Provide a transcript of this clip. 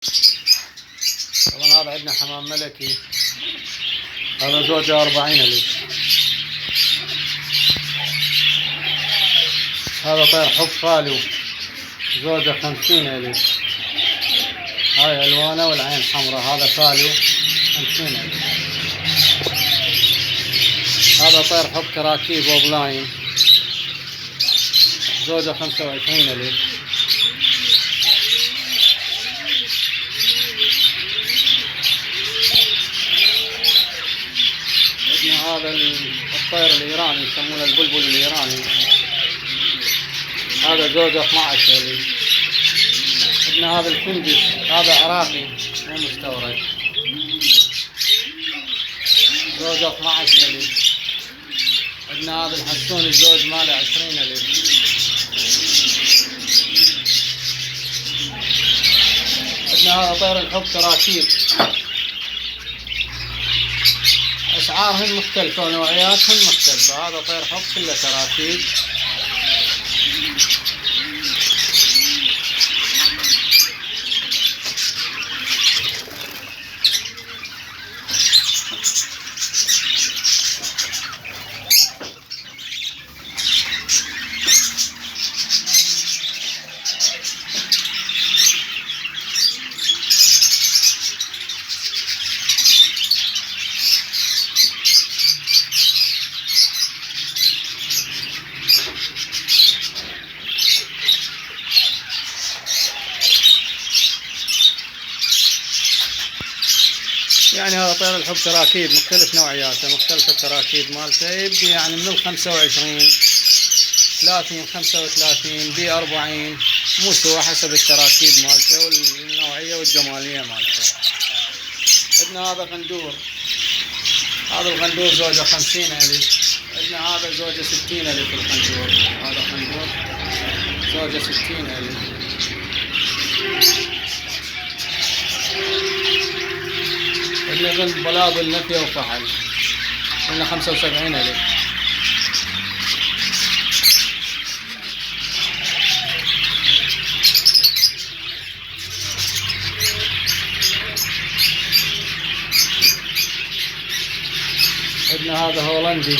طبعا هذا عندنا حمام ملكي، هذا زوجة 40,000. هذا طير حب خالو، زوجة 50,000. هاي الوانه والعين حمراء، هذا خالو 50,000. هذا طير حب كراكيب وبلاين، زوجة 25,000. عندنا هذا الطير الإيراني يسمونه البلبل الإيراني، هذا زوجة 12,000. عندنا هذا الفندس، هذا عراقي مو مستورد، زوجة 12,000. عندنا هذا الحسون الزوج ماله 20,000. عندنا هذا طير الحب كراكيب، أسعارهن مختلفة ونوعياتهن مختلفة. هذا طير حب كله كراكيب. يعني هذا طير الحب كراكيب مختلف نوعياته، مختلف الكراكيب مالته، يبدي يعني من 25 30 35 40، مو سوى حسب الكراكيب مالته والنوعية والجمالية مالته. عندنا هذا غندور، هذا الغندور زوجة 50,000. عندنا هذا زوجة 60,000. الغندور هذا غندور زوجة 60,000. عندنا غند بلابل نفية وفحل، عندنا 75,000. عندنا هذا هولندي